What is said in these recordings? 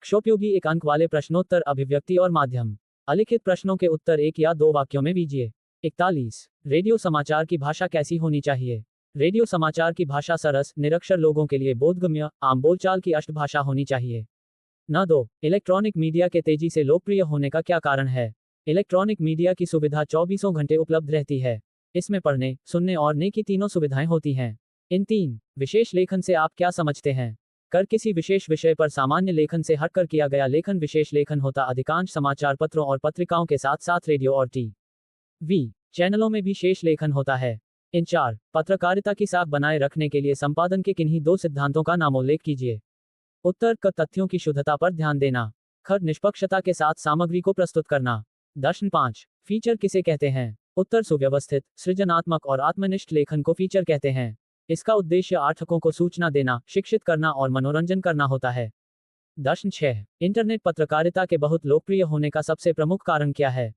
क्षोपयोगी एक अंक वाले प्रश्नोत्तर अभिव्यक्ति और माध्यम। अलिखित प्रश्नों के उत्तर एक या दो वाक्यों में दीजिए। 41। रेडियो समाचार की भाषा कैसी होनी चाहिए? रेडियो समाचार की भाषा सरस, निरक्षर लोगों के लिए बोधगम्य, आम बोलचाल की अष्टभाषा होनी चाहिए। न 2। इलेक्ट्रॉनिक मीडिया के तेजी से लोकप्रिय होने का क्या कारण है? इलेक्ट्रॉनिक मीडिया की सुविधा 24 घंटे उपलब्ध रहती है। इसमें पढ़ने, सुनने और ने की तीनों सुविधाएं होती हैं। इन 3 विशेष लेखन से आप क्या समझते हैं? कर किसी विशेष विषय पर सामान्य लेखन से हटकर किया गया लेखन विशेष लेखन होता अधिकांश समाचार पत्रों और पत्रिकाओं के साथ साथ रेडियो और टीवी चैनलों में भी शेष लेखन होता है। इन 4 पत्रकारिता की साख बनाए रखने के लिए संपादन के किन्हीं 2 सिद्धांतों का नामोल्लेख कीजिए। उत्तर क तथ्यों की शुद्धता पर ध्यान देना। ख निष्पक्षता के साथ सामग्री को प्रस्तुत करना। दर्शन 5 फीचर किसे कहते हैं? उत्तर सुव्यवस्थित, सृजनात्मक और आत्मनिष्ठ लेखन को फीचर कहते हैं। इसका उद्देश्य पाठकों को सूचना देना, शिक्षित करना और मनोरंजन करना होता है। दर्शन 6 इंटरनेट पत्रकारिता के बहुत लोकप्रिय होने का सबसे प्रमुख कारण क्या है?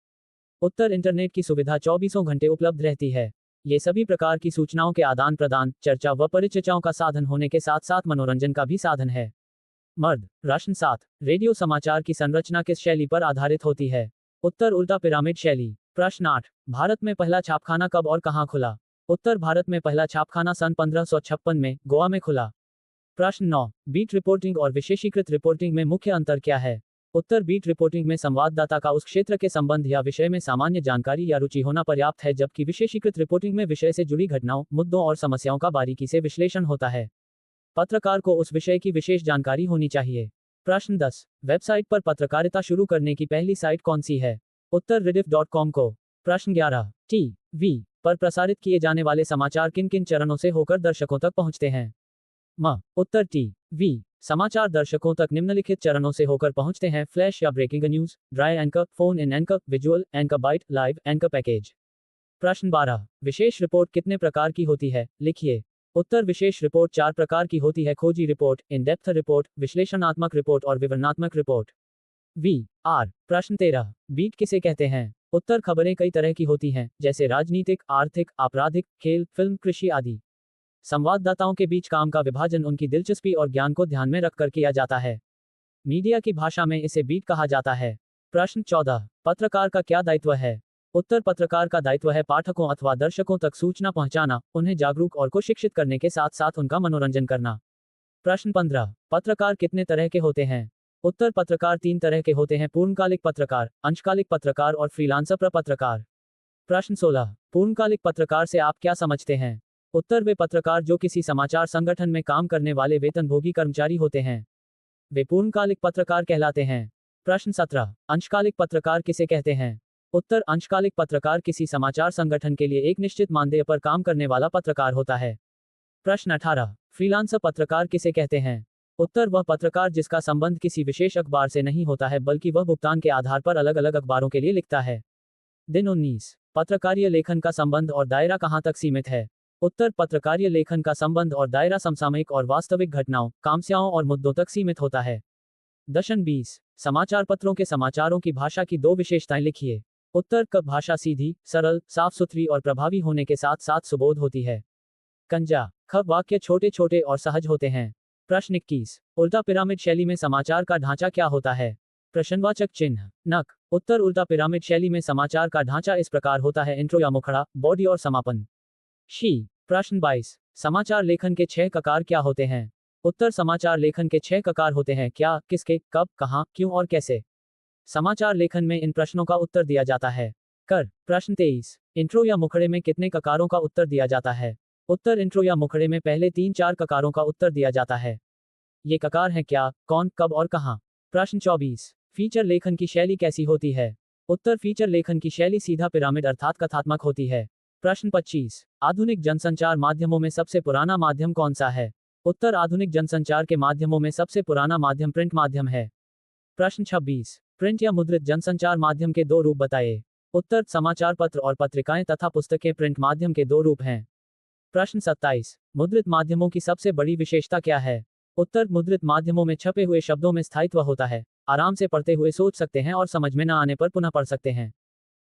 उत्तर इंटरनेट की सुविधा 24 घंटे उपलब्ध रहती है। ये सभी प्रकार की सूचनाओं के आदान प्रदान, चर्चा व परिचर्चाओं का साधन होने के साथ साथ मनोरंजन का भी साधन है। मर्द। प्रश्न 7 रेडियो समाचार की संरचना किस शैली पर आधारित होती है? उत्तर उल्टा पिरामिड शैली। प्रश्न 8 भारत में पहला छापखाना कब और कहां खुला? उत्तर भारत में पहला छापखाना सन 1556 में गोवा में खुला। प्रश्न 9 बीट रिपोर्टिंग और विशेषीकृत रिपोर्टिंग में मुख्य अंतर क्या है? उत्तर बीट रिपोर्टिंग में संवाददाता का उस क्षेत्र के संबंध या विषय में सामान्य जानकारी या रुचि होना पर्याप्त है, जबकि विशेषीकृत रिपोर्टिंग में विषय से जुड़ी घटनाओं, मुद्दों और समस्याओं का बारीकी से विश्लेषण होता है। पत्रकार को उस विषय की विशेष जानकारी होनी चाहिए। प्रश्न 10 वेबसाइट पर पत्रकारिता शुरू करने की पहली साइट कौन सी है? उत्तर rediff.com को। प्रश्न 11 टीवी पर प्रसारित किए जाने वाले समाचार किन किन चरणों से होकर दर्शकों तक पहुंचते हैं? उत्तर टीवी समाचार दर्शकों तक निम्नलिखित चरणों से होकर पहुंचते हैं: फ्लैश या breaking news, dry anchor, phone in anchor, visual anchor, byte, live anchor package. प्रश्न 12 विशेष रिपोर्ट कितने प्रकार की होती है? लिखिए। उत्तर विशेष रिपोर्ट 4 प्रकार की होती है: खोजी रिपोर्ट, इन डेप्थ रिपोर्ट, विश्लेषणात्मक रिपोर्ट और विवरणात्मक रिपोर्ट। प्रश्न 13 बीट किसे कहते हैं? उत्तर खबरें कई तरह की होती हैं, जैसे राजनीतिक, आर्थिक, आपराधिक, खेल, फिल्म, कृषि आदि। संवाददाताओं के बीच काम का विभाजन उनकी दिलचस्पी और ज्ञान को ध्यान में रखकर किया जाता है। मीडिया की भाषा में इसे बीट कहा जाता है। प्रश्न 14 पत्रकार का क्या दायित्व है? उत्तर पत्रकार का दायित्व है पाठकों अथवा दर्शकों तक सूचना पहुंचाना, उन्हें जागरूक और को शिक्षित करने के साथ साथ उनका मनोरंजन करना। प्रश्न 15 पत्रकार कितने तरह के होते हैं? उत्तर पत्रकार 3 तरह के होते हैं: पूर्णकालिक पत्रकार, अंशकालिक पत्रकार और फ्रीलांसर पत्रकार। प्रश्न 16 पूर्णकालिक पत्रकार से आप क्या समझते हैं? उत्तर वे पत्रकार जो किसी समाचार संगठन में काम करने वाले वेतनभोगी कर्मचारी होते हैं, वे पूर्णकालिक पत्रकार कहलाते हैं। प्रश्न 17 अंशकालिक पत्रकार किसे कहते हैं? उत्तर अंशकालिक पत्रकार किसी समाचार संगठन के लिए एक निश्चित मानदेय पर काम करने वाला पत्रकार होता है। प्रश्न 18 फ्रीलांसर पत्रकार किसे कहते हैं? उत्तर वह पत्रकार जिसका संबंध किसी विशेष अखबार से नहीं होता है, बल्कि वह भुगतान के आधार पर अलग अलग अखबारों के लिए लिखता है। दिन 19 पत्रकारीय लेखन का संबंध और दायरा कहां तक सीमित है? उत्तर पत्रकारीय लेखन का संबंध और दायरा समसामयिक और वास्तविक घटनाओं, समस्याओं और मुद्दों तक सीमित होता है। दर्शन 20 समाचार पत्रों के समाचारों की भाषा की 2 विशेषताएं लिखिए। उत्तर क भाषा सीधी, सरल, साफ सुथरी और प्रभावी होने के साथ साथ सुबोध होती है। कंजा ख वाक्य छोटे छोटे और सहज होते हैं। प्रश्न 21 उल्टा पिरामिड शैली में समाचार का ढांचा क्या होता है? प्रश्नवाचक चिन्ह नक। उत्तर उल्टा पिरामिड शैली में समाचार का ढांचा इस प्रकार होता है: इंट्रो या मुखड़ा, बॉडी और समापन। प्रश्न 22 समाचार लेखन के 6 ककार क्या होते हैं? उत्तर समाचार लेखन के 6 ककार होते हैं: क्या, किसके, कब, कहां, क्यों और कैसे। समाचार लेखन में इन प्रश्नों का उत्तर दिया जाता है। कर प्रश्न 23 इंट्रो या मुखड़े में कितने ककारों का उत्तर दिया जाता है? उत्तर इंट्रो या मुखड़े में पहले 3-4 ककारों का उत्तर दिया जाता है। ये ककार हैं: क्या, कौन, कब और कहां। प्रश्न 24 फीचर लेखन की शैली कैसी होती है? उत्तर फीचर लेखन की शैली सीधा पिरामिड अर्थात कथात्मक होती है। प्रश्न 25 आधुनिक जनसंचार माध्यमों में सबसे पुराना माध्यम कौन सा है? उत्तर आधुनिक जनसंचार के माध्यमों में सबसे पुराना माध्यम प्रिंट माध्यम है। प्रश्न 26 प्रिंट या मुद्रित जनसंचार माध्यम के 2 रूप बताइए। उत्तर समाचार पत्र और पत्रिकाएं तथा पुस्तकें प्रिंट माध्यम के 2 रूप हैं। प्रश्न 27 मुद्रित माध्यमों की सबसे बड़ी विशेषता क्या है? उत्तर मुद्रित माध्यमों में छपे हुए शब्दों में स्थायित्व होता है, आराम से पढ़ते हुए सोच सकते हैं और समझ में न आने पर पुनः पढ़ सकते हैं।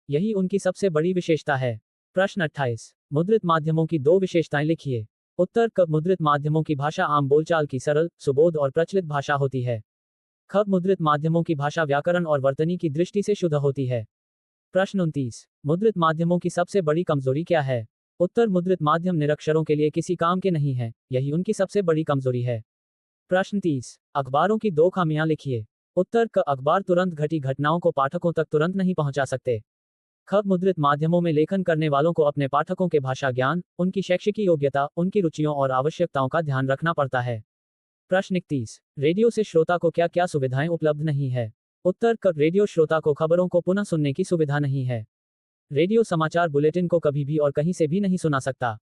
यही उनकी सबसे बड़ी विशेषता है। प्रश्न 28 मुद्रित माध्यमों की 2 विशेषताएं लिखिए। उत्तर मुद्रित माध्यमों की भाषा आम बोलचाल की सरल, सुबोध और प्रचलित भाषा होती है। ख मुद्रित माध्यमों की भाषा व्याकरण और वर्तनी की दृष्टि से शुद्ध होती है। प्रश्न 29, मुद्रित माध्यमों की सबसे बड़ी कमजोरी क्या है? उत्तर मुद्रित माध्यम निरक्षरों के लिए किसी काम के नहीं है, यही उनकी सबसे बड़ी कमजोरी है। प्रश्न 30, अखबारों की दो खामियां लिखिए। उत्तर क अखबार तुरंत घटी घटनाओं को पाठकों तक तुरंत नहीं पहुंचा सकते। ख मुद्रित माध्यमों में लेखन करने वालों को अपने पाठकों के भाषा ज्ञान, उनकी शैक्षिक योग्यता, उनकी रुचियों और आवश्यकताओं का ध्यान रखना पड़ता है। प्रश्न 31, रेडियो से श्रोता को क्या क्या सुविधाएं उपलब्ध नहीं है? उत्तर क रेडियो श्रोता को खबरों को पुनः सुनने की सुविधा नहीं है। रेडियो समाचार बुलेटिन को कभी भी और कहीं से भी नहीं सुना सकता।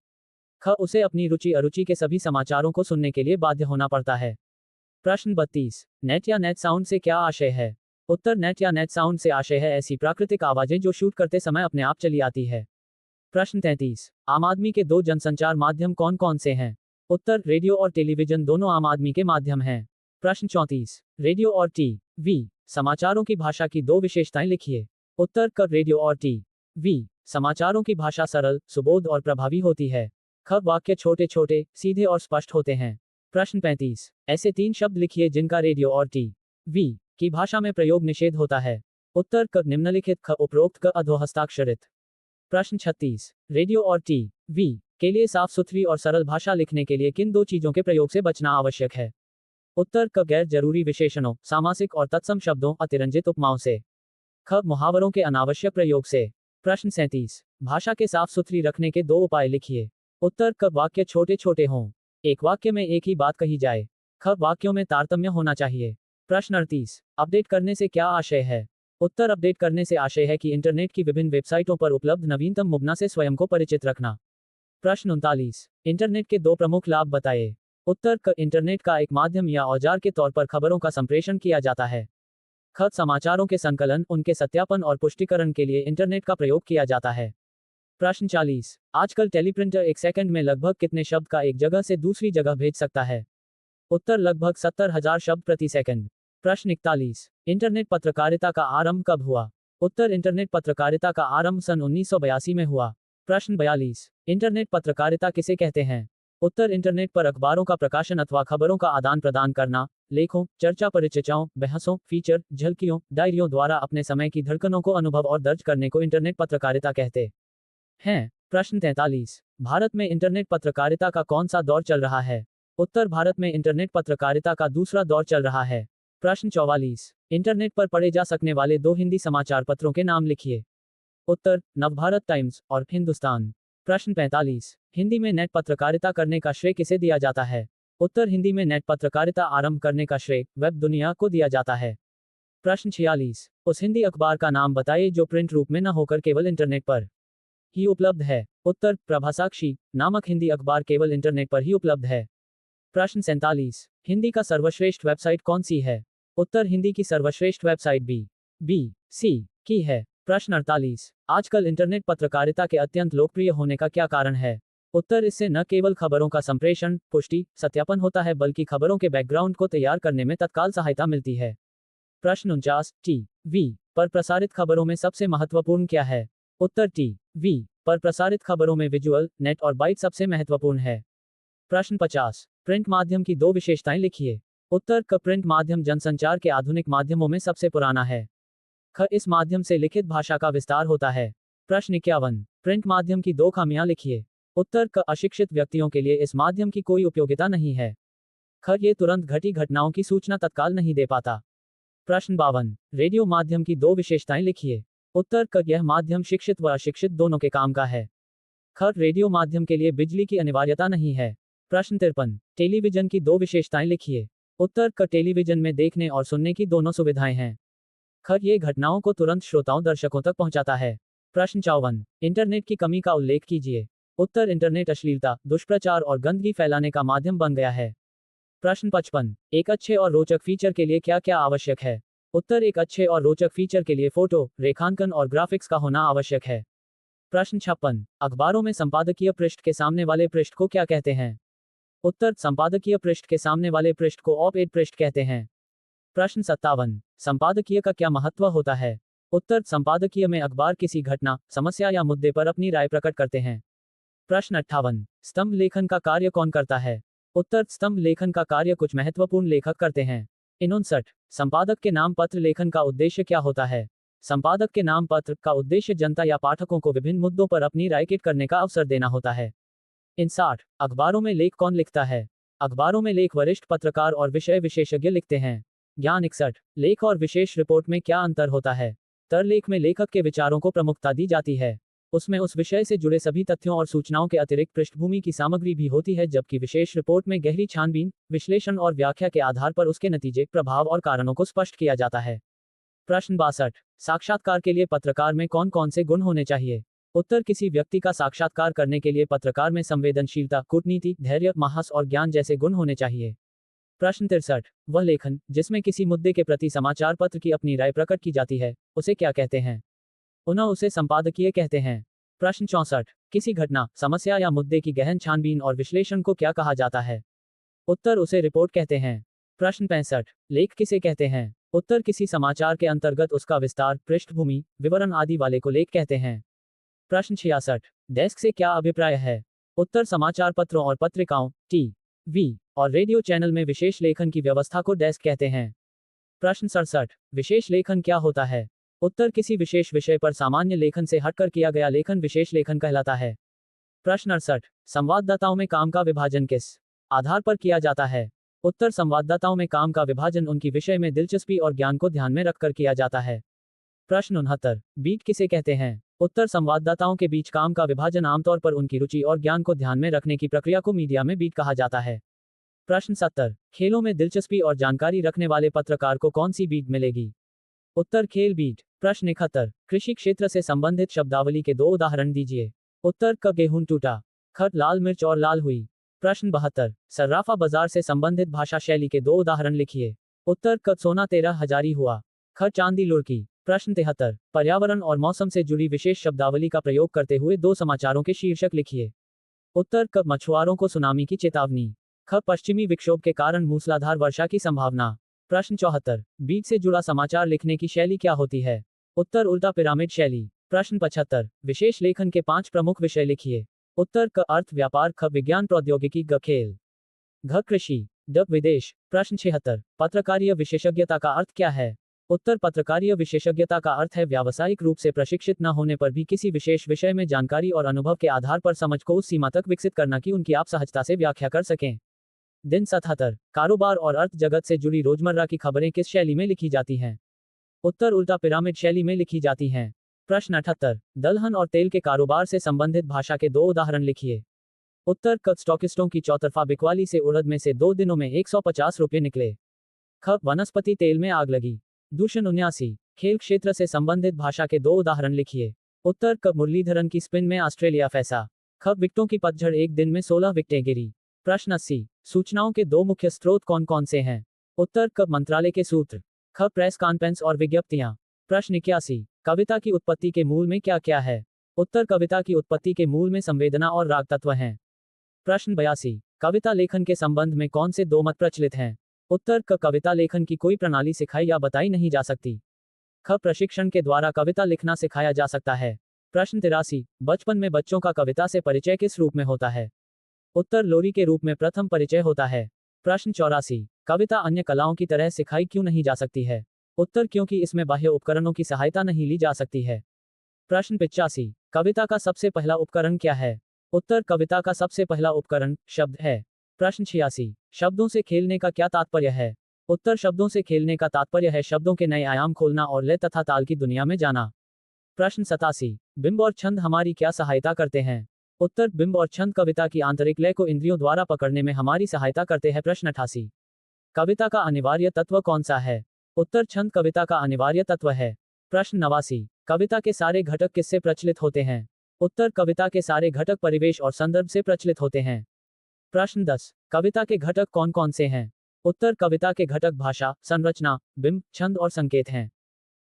ख उसे अपनी रुचि अरुचि के सभी समाचारों को सुनने के लिए बाध्य होना पड़ता है। प्रश्न 32, नेट या नेट साउंड से क्या आशय है? उत्तर नेट या नेट साउंड से आशय है ऐसी प्राकृतिक आवाजें जो शूट करते समय अपने आप चली आती है। प्रश्न 33, आम आदमी के दो जनसंचार माध्यम कौन कौन से हैं? उत्तर रेडियो और टेलीविजन दोनों आम आदमी के माध्यम हैं। प्रश्न 34, रेडियो और टी.वी. समाचारों की भाषा की दो विशेषताएं लिखिए। उत्तर क रेडियो और टी.वी. समाचारों की भाषा सरल, सुबोध और प्रभावी होती है। ख वाक्य छोटे छोटे, सीधे और स्पष्ट होते हैं। प्रश्न 35, ऐसे 3 शब्द लिखिए जिनका रेडियो और टी.वी. की भाषा में प्रयोग निषेध होता है। उत्तर क निम्नलिखित, ख उपरोक्त, क अधोहस्ताक्षरित। प्रश्न 36, रेडियो और टी.वी. के लिए साफ सुथरी और सरल भाषा लिखने के लिए किन दो चीजों के प्रयोग से बचना आवश्यक है? उत्तर क गैर जरूरी विशेषणों, सामासिक और तत्सम शब्दों, अतिरंजित उपमाओं से। ख मुहावरों के अनावश्यक प्रयोग से। प्रश्न 37, भाषा के साफ सुथरी रखने के दो उपाय लिखिए। उत्तर क वाक्य छोटे छोटे हों। एक वाक्य में एक ही बात कही जाए। ख वाक्यों में तारतम्य होना चाहिए। प्रश्न 38, अपडेट करने से क्या आशय है? उत्तर अपडेट करने से आशय है कि इंटरनेट की विभिन्न वेबसाइटों पर उपलब्ध नवीनतम मुद्रणों से स्वयं को परिचित रखना। प्रश्न 39, इंटरनेट के दो प्रमुख लाभ बताइए। उत्तर क इंटरनेट का एक माध्यम या औजार के तौर पर खबरों का संप्रेषण किया जाता है। ख समाचारों के संकलन, उनके सत्यापन और पुष्टिकरण के लिए इंटरनेट का प्रयोग किया जाता है। प्रश्न 40, आजकल टेलीप्रिंटर एक सेकंड में लगभग कितने शब्द का एक जगह से दूसरी जगह भेज सकता है? उत्तर लगभग 70,000 शब्द प्रति सेकंड। प्रश्न 41, इंटरनेट पत्रकारिता का आरंभ कब हुआ? उत्तर इंटरनेट पत्रकारिता का आरंभ सन 1982 में हुआ। प्रश्न 42, इंटरनेट पत्रकारिता किसे कहते हैं? उत्तर इंटरनेट पर अखबारों का प्रकाशन अथवा खबरों का आदान प्रदान करना, लेखों, चर्चा परिचर्चाओं, बहसों, फीचर, झलकियों, डायरियों द्वारा अपने समय की धड़कनों को अनुभव और दर्ज करने को इंटरनेट पत्रकारिता कहते हैं। प्रश्न 43, भारत में इंटरनेट पत्रकारिता का कौन सा दौर चल रहा है? उत्तर भारत में इंटरनेट पत्रकारिता का दूसरा दौर चल रहा है। प्रश्न 44, इंटरनेट पर पढ़े जा सकने वाले दो हिंदी समाचार पत्रों के नाम लिखिए। उत्तर नवभारत टाइम्स और हिंदुस्तान। प्रश्न 45, हिंदी में नेट पत्रकारिता करने का श्रेय किसे दिया जाता है? उत्तर हिंदी में नेट पत्रकारिता आरंभ करने का श्रेय वेब दुनिया को दिया जाता है। प्रश्न 46, उस हिंदी अखबार का नाम बताइए जो प्रिंट रूप में न होकर केवल इंटरनेट पर ही उपलब्ध है। उत्तर प्रभासाक्षी नामक हिंदी अखबार केवल इंटरनेट पर ही उपलब्ध है। प्रश्न 47, हिंदी का सर्वश्रेष्ठ वेबसाइट कौन सी है? उत्तर हिंदी की सर्वश्रेष्ठ वेबसाइट BBC की है। प्रश्न 48, आजकल इंटरनेट पत्रकारिता के अत्यंत लोकप्रिय होने का क्या कारण है? उत्तर इससे न केवल खबरों का संप्रेषण, पुष्टि, सत्यापन होता है बल्कि खबरों के बैकग्राउंड को तैयार करने में तत्काल सहायता मिलती है। प्रश्न 49, टी.वी. पर प्रसारित खबरों में सबसे महत्वपूर्ण क्या है? उत्तर टी.वी. पर प्रसारित खबरों में विजुअल, नेट और बाइट सबसे महत्वपूर्ण है। प्रश्न 50, प्रिंट माध्यम की दो विशेषताएं लिखिए। उत्तर क प्रिंट माध्यम जनसंचार के आधुनिक माध्यमों में सबसे पुराना है। ख इस माध्यम से लिखित भाषा का विस्तार होता है। प्रश्न 51, प्रिंट माध्यम की दो खामियां लिखिए। उत्तर क अशिक्षित व्यक्तियों के लिए इस माध्यम की कोई उपयोगिता नहीं है। ख ये तुरंत घटी घटनाओं की सूचना तत्काल नहीं दे पाता। प्रश्न 52, रेडियो माध्यम की दो विशेषताएं लिखिए। उत्तर क यह माध्यम शिक्षित व अशिक्षित दोनों के काम का है। ख रेडियो माध्यम के लिए बिजली की अनिवार्यता नहीं है। प्रश्न 53, टेलीविजन की दो विशेषताएं लिखिए। उत्तर क टेलीविजन में देखने और सुनने की दोनों सुविधाएं हैं। ख ये घटनाओं को तुरंत श्रोताओं दर्शकों तक पहुंचाता है। प्रश्न 54, इंटरनेट की कमी का उल्लेख कीजिए। उत्तर इंटरनेट अश्लीलता, दुष्प्रचार और गंदगी फैलाने का माध्यम बन गया है। प्रश्न 55, एक अच्छे और रोचक फीचर के लिए क्या क्या आवश्यक है? उत्तर एक अच्छे और रोचक फीचर के लिए फोटो, रेखांकन और ग्राफिक्स का होना आवश्यक है। प्रश्न 56, अखबारों में संपादकीय पृष्ठ के सामने वाले पृष्ठ को क्या कहते हैं? उत्तर संपादकीय पृष्ठ के सामने वाले पृष्ठ को ऑप एड पृष्ठ कहते हैं। प्रश्न 57, संपादकीय का क्या महत्व होता है? उत्तर संपादकीय में अखबार किसी घटना, समस्या या मुद्दे पर अपनी राय प्रकट करते हैं। प्रश्न 58, स्तंभ लेखन का कार्य कौन करता है? उत्तर स्तंभ लेखन का कार्य कुछ महत्वपूर्ण लेखक करते हैं। 59 संपादक के नाम पत्र लेखन का उद्देश्य क्या होता है? संपादक के नाम पत्र का उद्देश्य जनता या पाठकों को विभिन्न मुद्दों पर अपनी राय किट करने का अवसर देना होता है। 59 अखबारों में लेख कौन लिखता है? अखबारों में लेख वरिष्ठ पत्रकार और विषय विशेषज्ञ लिखते हैं। ज्ञान 61 लेख और विशेष रिपोर्ट में क्या अंतर होता है? तर लेख में लेखक के विचारों को प्रमुखता दी जाती है। उसमें उस विषय से जुड़े सभी तथ्यों और सूचनाओं के अतिरिक्त पृष्ठभूमि की सामग्री भी होती है, जबकि विशेष रिपोर्ट में गहरी छानबीन, विश्लेषण और व्याख्या के आधार पर उसके नतीजे, प्रभाव और कारणों को स्पष्ट किया जाता है। प्रश्न 62 साक्षात्कार के लिए पत्रकार में कौन कौन से गुण होने चाहिए? उत्तर किसी व्यक्ति का साक्षात्कार करने के लिए पत्रकार में संवेदनशीलता, कूटनीति, धैर्य, साहस और ज्ञान जैसे गुण होने चाहिए। प्रश्न 63 वह लेखन जिसमें किसी मुद्दे के प्रति समाचार पत्र की अपनी राय प्रकट की जाती है, उसे क्या कहते हैं? उसे संपादकीय कहते हैं। प्रश्न 64 किसी घटना, समस्या या मुद्दे की गहन छानबीन और विश्लेषण को क्या कहा जाता है? उत्तर उसे रिपोर्ट कहते हैं। प्रश्न 65 लेख किसे कहते हैं? उत्तर किसी समाचार के अंतर्गत उसका विस्तार, पृष्ठभूमि, विवरण आदि वाले को लेख कहते हैं। प्रश्न 66 डेस्क से क्या अभिप्राय है? उत्तर समाचार पत्रों और पत्रिकाओं, टीवी और रेडियो चैनल में विशेष लेखन की व्यवस्था को डेस्क कहते हैं। प्रश्न 67 विशेष लेखन क्या होता है? उत्तर किसी विशेष विषय पर सामान्य लेखन से हटकर किया गया लेखन विशेष लेखन कहलाता है। प्रश्न 68 संवाददाताओं में काम का विभाजन किस आधार पर किया जाता है? उत्तर संवाददाताओं में काम का विभाजन उनकी विषय में दिलचस्पी और ज्ञान को ध्यान में रखकर किया जाता है। प्रश्न 69 बीट किसे कहते हैं? उत्तर संवाददाताओं के बीच काम का विभाजन आमतौर पर उनकी रुचि और ज्ञान को ध्यान में रखने की प्रक्रिया को मीडिया में बीट कहा जाता है। प्रश्न 70 खेलों में दिलचस्पी और जानकारी रखने वाले पत्रकार को कौन सी बीट मिलेगी? उत्तर खेल बीट। प्रश्न 71 कृषि क्षेत्र से संबंधित शब्दावली के 2 उदाहरण दीजिए। उत्तर क गेहूं टूटा, ख लाल मिर्च और लाल हुई। प्रश्न 72 सर्राफा बाजार से संबंधित भाषा शैली के 2 उदाहरण लिखिए। उत्तर क सोना 13,000 हुआ, ख चांदी लुढ़की। प्रश्न 73 पर्यावरण और मौसम से जुड़ी विशेष शब्दावली का प्रयोग करते हुए 2 समाचारों के शीर्षक लिखिए। उत्तर क मछुआरों को सुनामी की चेतावनी, ख पश्चिमी विक्षोभ के कारण मूसलाधार वर्षा की संभावना। प्रश्न 74 बीट से जुड़ा समाचार लिखने की शैली क्या होती है? उत्तर उल्टा पिरामिड शैली। प्रश्न 75 विशेष लेखन के 5 प्रमुख विषय लिखिए। उत्तर क अर्थ व्यापार, ख विज्ञान प्रौद्योगिकी, ग खेल, घ कृषि, ड विदेश। प्रश्न 76 पत्रकारीय विशेषज्ञता का अर्थ क्या है? उत्तर पत्रकारीय विशेषज्ञता का अर्थ है व्यावसायिक रूप से प्रशिक्षित न होने पर भी किसी विशेष विषय में जानकारी और अनुभव के आधार पर समझ को उस सीमा तक विकसित करना कि उनकी आप सहजता से व्याख्या कर सकें। दिन 77 कारोबार और अर्थ जगत से जुड़ी रोजमर्रा की खबरें किस शैली में लिखी जाती हैं? उत्तर उल्टा पिरामिड शैली में लिखी जाती हैं। प्रश्न 78 दलहन और तेल के कारोबार से संबंधित भाषा के 2 उदाहरण लिखिए। उत्तर क स्टॉकिस्टों की चौतरफा बिकवाली से उड़द में से 2 दिनों में 150 रुपये निकले। ख वनस्पति तेल में आग लगी। दूषण 79 खेल क्षेत्र से संबंधित भाषा के 2 उदाहरण लिखिए। उत्तर क मुरलीधरन की स्पिन में ऑस्ट्रेलिया फंसा। ख विकेटों की पतझड़, एक दिन में 16 विकेटें गिरी। प्रश्न 80 सूचनाओं के 2 मुख्य स्रोत कौन कौन से हैं? उत्तर क मंत्रालय के सूत्र, ख प्रेस कॉन्फ्रेंस और विज्ञप्तियां। प्रश्न 81 कविता की उत्पत्ति के मूल में क्या क्या है? उत्तर कविता की उत्पत्ति के मूल में संवेदना और राग तत्व हैं। प्रश्न 82 कविता लेखन के संबंध में कौन से 2 मत प्रचलित हैं? उत्तर क कविता लेखन की कोई प्रणाली सिखाई या बताई नहीं जा सकती। ख प्रशिक्षण के द्वारा कविता लिखना सिखाया जा सकता है। प्रश्न 83 बचपन में बच्चों का कविता से परिचय किस रूप में होता है? उत्तर लोरी के रूप में प्रथम परिचय होता है। प्रश्न 84 कविता अन्य कलाओं की तरह सिखाई क्यों नहीं जा सकती है? उत्तर क्योंकि इसमें बाह्य उपकरणों की सहायता नहीं ली जा सकती है। प्रश्न 85 कविता का सबसे पहला उपकरण क्या है? उत्तर कविता का सबसे पहला उपकरण शब्द है। प्रश्न 86 शब्दों से खेलने का क्या तात्पर्य है? उत्तर शब्दों से खेलने का तात्पर्य है शब्दों के नए आयाम खोलना और लय तथा ताल की दुनिया में जाना। प्रश्न 87 बिंब और छंद हमारी क्या सहायता करते हैं? उत्तर बिंब और छंद कविता की आंतरिक लय को इंद्रियों द्वारा पकड़ने में हमारी सहायता करते हैं। प्रश्न 88 कविता का अनिवार्य तत्व कौन सा है? उत्तर छंद कविता का अनिवार्य तत्व है। प्रश्न 89 कविता के सारे घटक किससे प्रचलित होते हैं? उत्तर कविता के सारे घटक परिवेश और संदर्भ से प्रचलित होते हैं। प्रश्न 10 कविता के घटक कौन कौन से हैं? उत्तर कविता के घटक भाषा, संरचना, बिंब, छंद और संकेत हैं।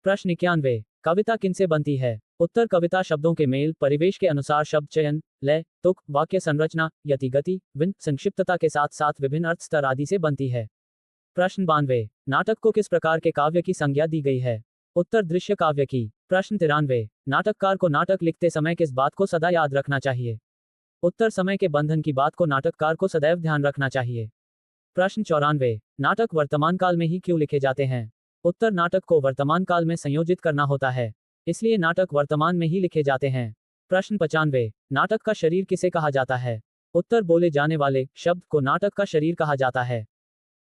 प्रश्न 91 कविता किनसे बनती है? उत्तर कविता शब्दों के मेल, परिवेश के अनुसार शब्द चयन, लय, तुक, वाक्य संरचना, यति गति, विन, संक्षिप्तता के साथ साथ विभिन्न अर्थ स्तर आदि से बनती है। प्रश्न 92 नाटक को किस प्रकार के काव्य की संज्ञा दी गई है? उत्तर दृश्य काव्य की। प्रश्न 93 नाटककार को नाटक लिखते समय किस बात को सदा याद रखना चाहिए? उत्तर समय के बंधन की बात को नाटककार को सदैव ध्यान रखना चाहिए। प्रश्न 94। नाटक वर्तमान काल में ही क्यों लिखे जाते हैं? उत्तर, नाटक को वर्तमान काल में संयोजित करना होता है, इसलिए नाटक वर्तमान में ही लिखे जाते हैं। प्रश्न 95। नाटक का शरीर किसे कहा जाता है? उत्तर, बोले जाने वाले शब्द को नाटक का शरीर कहा जाता है।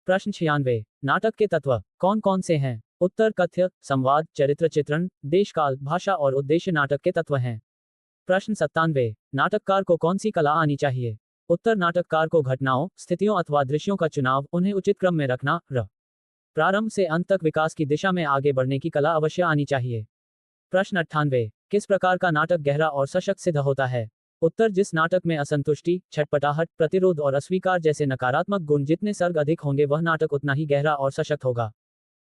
प्रश्न 96। नाटक के तत्व कौन कौन से हैं? उत्तर, कथ्य, संवाद, चरित्र चित्रण, देशकाल, भाषा और उद्देश्य नाटक के तत्व हैं। प्रश्न 97। नाटककार को कौन सी कला आनी चाहिए? उत्तर, नाटककार को घटनाओं, स्थितियों अथवा दृश्यों का चुनाव, उन्हें उचित क्रम में रखना, प्रारंभ से अंत तक विकास की दिशा में आगे बढ़ने की कला अवश्य आनी चाहिए। प्रश्न 98। किस प्रकार का नाटक गहरा और सशक्त सिद्ध होता है? उत्तर, जिस नाटक में असंतुष्टि, छटपटाहट, प्रतिरोध और अस्वीकार जैसे नकारात्मक गुण जितने सर्ग अधिक होंगे वह नाटक उतना ही गहरा और सशक्त होगा।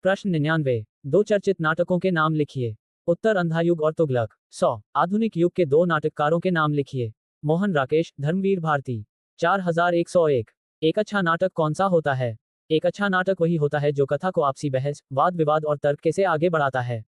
प्रश्न 99। दो चर्चित नाटकों के नाम लिखिए। उत्तर, अंधायुग और तुगलक। 100। आधुनिक युग के दो नाटककारों के नाम लिखिए। मोहन राकेश, धर्मवीर भारती। 4101। एक अच्छा नाटक कौन सा होता है? एक अच्छा नाटक वही होता है जो कथा को आपसी बहस, वाद विवाद और तर्क से आगे बढ़ाता है।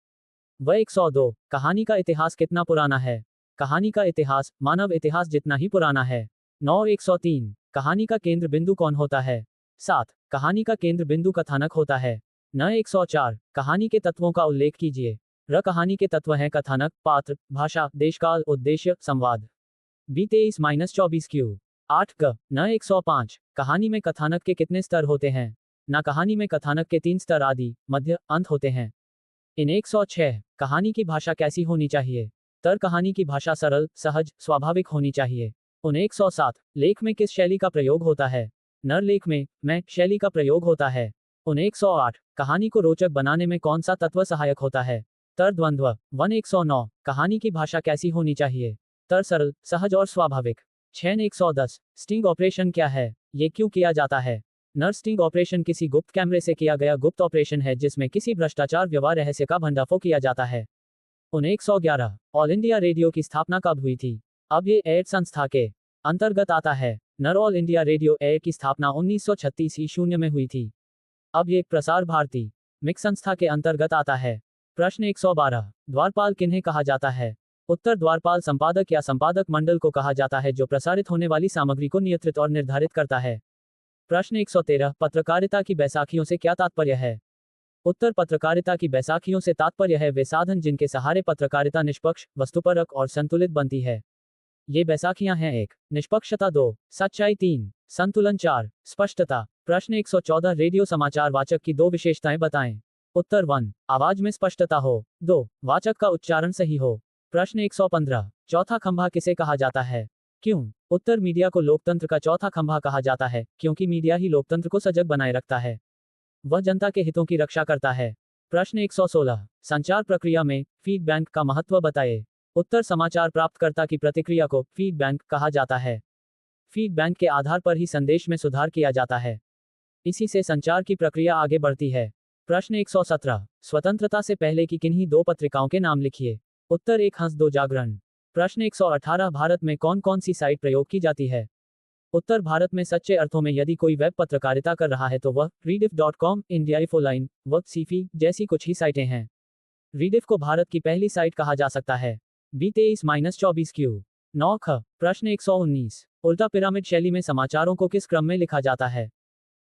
वह 102। कहानी का इतिहास कितना पुराना है? कहानी का इतिहास मानव इतिहास जितना ही पुराना है। 9। 103। कहानी का केंद्र बिंदु कौन होता है? 7। कहानी का केंद्र बिंदु कथानक होता है। 9। 104। कहानी के तत्वों का उल्लेख कीजिए। कहानी के तत्व हैं कथानक, पात्र, भाषा, देशकाल, उद्देश्य, संवाद। B 23-24 Q। 8 ग। 9। 105। कहानी में कथानक के कितने स्तर होते हैं? ना, कहानी में कथानक के 3 स्तर आदि, मध्य, अंत होते हैं। इन 106। कहानी की भाषा कैसी होनी चाहिए? कहानी की भाषा सरल, सहज, स्वाभाविक होनी चाहिए। उन 107। लेख में किस शैली का प्रयोग होता है? नर लेख में मैं शैली का प्रयोग होता है। उन 108। कहानी को रोचक बनाने में कौन सा तत्व सहायक होता है? द्वंद्व। 1। 109। कहानी की भाषा कैसी होनी चाहिए? सरल, सहज और स्वाभाविक। 6। 110। स्टिंग ऑपरेशन क्या है? ये क्यों किया जाता है? स्टिंग ऑपरेशन किसी गुप्त कैमरे से किया गया गुप्त ऑपरेशन है जिसमें किसी भ्रष्टाचार व्यवहार रहस्य का भंडाफोड़ किया जाता है। उन 111। ऑल इंडिया रेडियो की स्थापना कब हुई थी? अब ये एड संस्था के अंतर्गत आता है। ऑल इंडिया रेडियो एड की स्थापना 1936 ईस्वी में हुई थी। अब ये प्रसार भारती मिक्स संस्था के अंतर्गत आता है। प्रश्न 112। द्वारपाल किन्हें कहा जाता है? उत्तर, द्वारपाल संपादक या संपादक मंडल को कहा जाता है जो प्रसारित होने वाली सामग्री को नियंत्रित और निर्धारित करता है। प्रश्न 113। पत्रकारिता की बैसाखियों से क्या तात्पर्य है? उत्तर, पत्रकारिता की बैसाखियों से तात्पर्य है वे साधन जिनके सहारे पत्रकारिता निष्पक्ष, वस्तुपरक और संतुलित बनती है। ये बैसाखियां हैं: 1। निष्पक्षता, 2। सच्चाई, 3। संतुलन, 4। स्पष्टता। प्रश्न 114। रेडियो समाचार वाचक की दो विशेषताएं बताएं। उत्तर, 1। आवाज में स्पष्टता हो, 2। वाचक का उच्चारण सही हो। प्रश्न 115। चौथा खंभा किसे कहा जाता है? क्यों? उत्तर, मीडिया को लोकतंत्र का चौथा खंभा कहा जाता है क्योंकि मीडिया ही लोकतंत्र को सजग बनाए रखता है। वह जनता के हितों की रक्षा करता है। प्रश्न 116। संचार प्रक्रिया में फीडबैक का महत्व बताएं। उत्तर, समाचार प्राप्तकर्ता की प्रतिक्रिया को फीडबैक कहा जाता है। फीडबैक के आधार पर ही संदेश में सुधार किया जाता है। इसी से संचार की प्रक्रिया आगे बढ़ती है। प्रश्न 117। स्वतंत्रता से पहले की किन्हीं दो पत्रिकाओं के नाम लिखिए। उत्तर, एक हंस, दो जागरण। प्रश्न 118। भारत में कौन कौन सी साइट प्रयोग की जाती है? उत्तर, भारत में सच्चे अर्थों में यदि कोई वेब पत्रकारिता कर रहा है तो वह rediff.com, इंडिया इन्फोलाइन, वर्क सीफी जैसी कुछ ही साइटें हैं। रीडिफ को भारत की पहली साइट कहा जा सकता है। B 23-24 Q। 9 ख। प्रश्न 119। उल्टा पिरामिड शैली में समाचारों को किस क्रम में लिखा जाता है?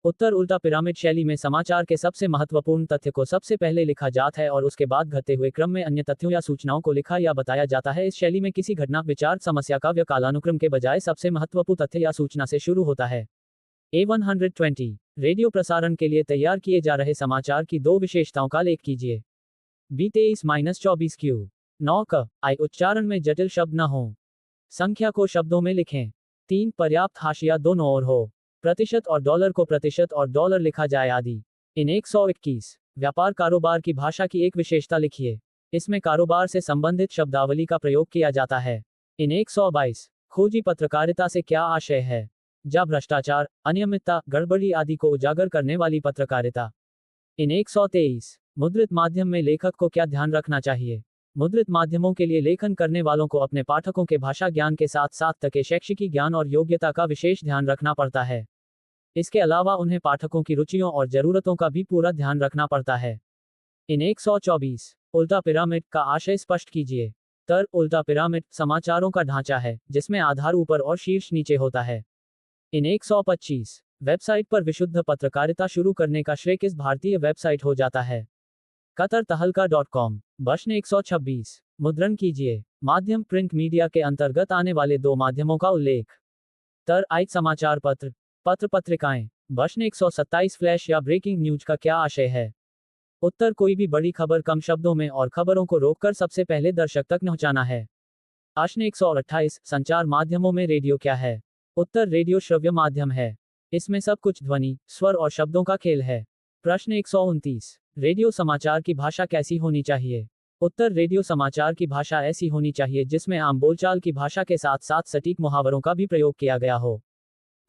उत्तर, उल्टा पिरामिड शैली में समाचार के सबसे महत्वपूर्ण तथ्य को सबसे पहले लिखा जाता है और उसके बाद घटते हुए क्रम में अन्य तथ्यों या सूचनाओं को लिखा या बताया जाता है। इस शैली में किसी घटना, विचार, समस्या, काव्य कालानुक्रम के बजाय सबसे महत्वपूर्ण तथ्य या सूचना से शुरू होता है। A 120। रेडियो प्रसारण के लिए तैयार किए जा रहे समाचार की दो विशेषताओं का लेख कीजिए। B 23-24 Q। 9 क। I उच्चारण में जटिल शब्द न हो। संख्या को शब्दों में लिखें। 3। पर्याप्त हाशिया दोनों ओर हो। प्रतिशत और डॉलर को प्रतिशत और डॉलर लिखा जाए आदि। इन 121। व्यापार कारोबार की भाषा की एक विशेषता लिखिए। इसमें कारोबार से संबंधित शब्दावली का प्रयोग किया जाता है। इन 122। खोजी पत्रकारिता से क्या आशय है? भ्रष्टाचार, अनियमितता, गड़बड़ी आदि को उजागर करने वाली पत्रकारिता। इन 123। मुद्रित माध्यम में लेखक को क्या ध्यान रखना चाहिए? मुद्रित माध्यमों के लिए लेखन करने वालों को अपने पाठकों के भाषा ज्ञान के साथ साथ तक शैक्षिकी ज्ञान और योग्यता का विशेष ध्यान रखना पड़ता है। इसके अलावा उन्हें पाठकों की रुचियों और जरूरतों का भी पूरा ध्यान रखना पड़ता है। इन 124। उल्टा पिरामिड का आशय स्पष्ट कीजिए। उल्टा पिरामिड समाचारों का ढांचा है जिसमें आधार ऊपर और शीर्ष नीचे होता है। इन 125। वेबसाइट पर विशुद्ध पत्रकारिता शुरू करने का श्रेय किस भारतीय वेबसाइट हो जाता है? कतर तहलका.com। प्रश्न 126। मुद्रण कीजिए। माध्यम प्रिंट मीडिया के अंतर्गत आने वाले दो माध्यमों का उल्लेख। तर आइट समाचार पत्र, पत्र पत्रिकाएं। प्रश्न 127। फ्लैश या ब्रेकिंग न्यूज का क्या आशय है? उत्तर कोई भी बड़ी खबर कम शब्दों में और खबरों को रोककर सबसे पहले दर्शक तक पहुंचाना है। प्रश्न 128। संचार माध्यमों में रेडियो क्या है? उत्तर रेडियो श्रव्य माध्यम है। इसमें सब कुछ ध्वनि, स्वर और शब्दों का खेल है। प्रश्न 129। रेडियो समाचार की भाषा कैसी होनी चाहिए? उत्तर रेडियो समाचार की भाषा ऐसी होनी चाहिए जिसमें आम बोलचाल की भाषा के साथ साथ सटीक मुहावरों का भी प्रयोग किया गया हो।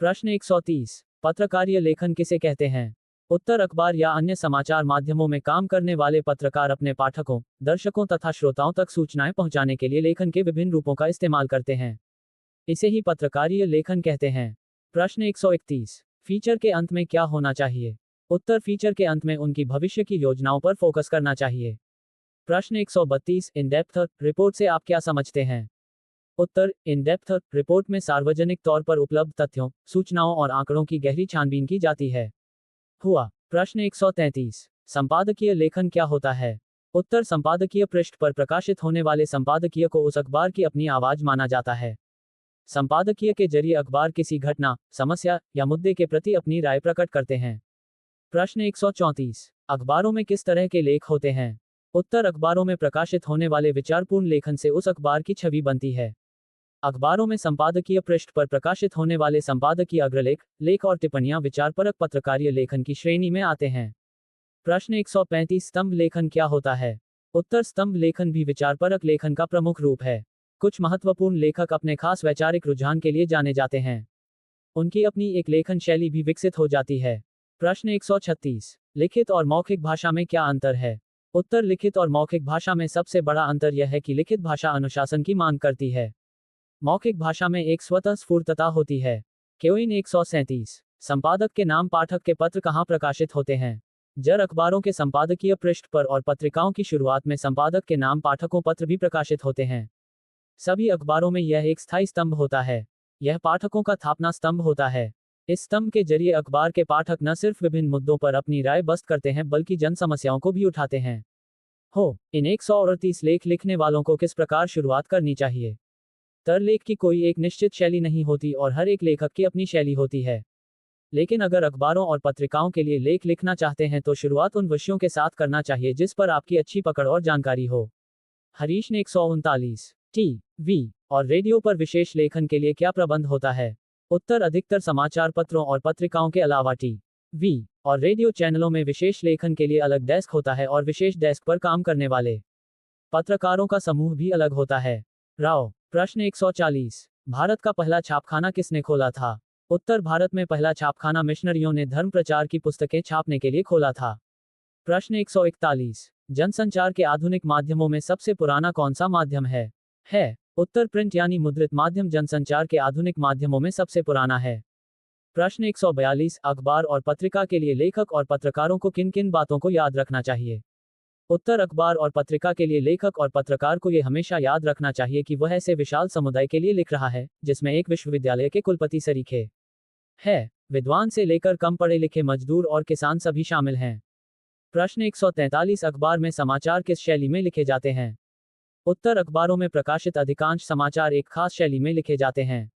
प्रश्न 130। पत्रकारीय लेखन किसे कहते हैं? उत्तर अखबार या अन्य समाचार माध्यमों में काम करने वाले पत्रकार अपने पाठकों, दर्शकों तथा श्रोताओं तक सूचनाएं पहुंचाने के लिए लेखन के विभिन्न रूपों का इस्तेमाल करते हैं। इसे ही पत्रकारीय लेखन कहते हैं। प्रश्न 131। फीचर के अंत में क्या होना चाहिए? उत्तर फीचर के अंत में उनकी भविष्य की योजनाओं पर फोकस करना चाहिए। प्रश्न 132। इन डेप्थ रिपोर्ट से आप क्या समझते हैं? उत्तर इन डेप्थ रिपोर्ट में सार्वजनिक तौर पर उपलब्ध तथ्यों, सूचनाओं और आंकड़ों की गहरी छानबीन की जाती है। हुआ। प्रश्न 133। संपादकीय लेखन क्या होता है? उत्तर संपादकीय पृष्ठ पर प्रकाशित होने वाले संपादकीय को उस अखबार की अपनी आवाज माना जाता है। संपादकीय के जरिए अखबार किसी घटना, समस्या या मुद्दे के प्रति अपनी राय प्रकट करते हैं। प्रश्न 134। अखबारों में किस तरह के लेख होते हैं? उत्तर अखबारों में प्रकाशित होने वाले विचारपूर्ण लेखन से उस अखबार की छवि बनती है। अखबारों में संपादकीय पृष्ठ पर प्रकाशित होने वाले संपादकीय अग्रलेख, लेख और टिप्पणियां विचारपरक पत्रकारीय लेखन की श्रेणी में आते हैं। प्रश्न 135। स्तंभ लेखन क्या होता है? उत्तर स्तंभ लेखन भी विचारपरक लेखन का प्रमुख रूप है। कुछ महत्वपूर्ण लेखक अपने खास वैचारिक रुझान के लिए जाने जाते हैं। उनकी अपनी एक लेखन शैली भी विकसित हो जाती है। प्रश्न 136। लिखित और मौखिक भाषा में क्या अंतर है? उत्तर लिखित और मौखिक भाषा में सबसे बड़ा अंतर यह है कि लिखित भाषा अनुशासन की मांग करती है। मौखिक भाषा में एक स्वतः स्फूर्तता होती है। क्योइन 137। संपादक के नाम पाठक के पत्र कहाँ प्रकाशित होते हैं? जर अखबारों के संपादकीय पृष्ठ पर और पत्रिकाओं की शुरुआत में संपादक के नाम पाठकों पत्र भी प्रकाशित होते हैं। सभी अखबारों में यह एक स्थायी स्तंभ होता है। यह पाठकों का थापना स्तंभ होता है। इस स्तंभ के जरिए अखबार के पाठक न सिर्फ विभिन्न मुद्दों पर अपनी राय बस्त करते हैं बल्कि जन समस्याओं को भी उठाते हैं। इन 138 लेख लिखने वालों को किस प्रकार शुरुआत करनी चाहिए? तर लेख की कोई एक निश्चित शैली नहीं होती और हर एक लेखक की अपनी शैली होती है। लेकिन अगर अखबारों और पत्रिकाओं के लिए लेख लिखना चाहते हैं तो शुरुआत उन विषयों के साथ करना चाहिए जिस पर आपकी अच्छी पकड़ और जानकारी हो। हरीश ने 139। टीवी और रेडियो पर विशेष लेखन के लिए क्या प्रबंध होता है? उत्तर अधिकतर समाचार पत्रों और पत्रिकाओं के अलावा टीवी और रेडियो चैनलों में विशेष लेखन के लिए अलग डेस्क होता है और विशेष डेस्क पर काम करने वाले पत्रकारों का समूह भी अलग होता है। राव। प्रश्न 140। भारत का पहला छापखाना किसने खोला था? उत्तर भारत में पहला छापखाना मिशनरियों ने धर्म प्रचार की पुस्तकें छापने के लिए खोला था। प्रश्न 141। जनसंचार के आधुनिक माध्यमों में सबसे पुराना कौन सा माध्यम है? उत्तर प्रिंट यानी मुद्रित माध्यम जनसंचार के आधुनिक माध्यमों में सबसे पुराना है। प्रश्न 142। अखबार और पत्रिका के लिए लेखक और पत्रकारों को किन किन बातों को याद रखना चाहिए? उत्तर अखबार और पत्रिका के लिए लेखक और पत्रकार को यह हमेशा याद रखना चाहिए कि वह ऐसे विशाल समुदाय के लिए लिख रहा है जिसमें एक विश्वविद्यालय के कुलपति सरीखे है, विद्वान से लेकर कम पढ़े लिखे मजदूर और किसान सभी शामिल हैं। प्रश्न 143। अखबार में समाचार किस शैली में लिखे जाते हैं? उत्तर अखबारों में प्रकाशित अधिकांश समाचार एक खास शैली में लिखे जाते हैं।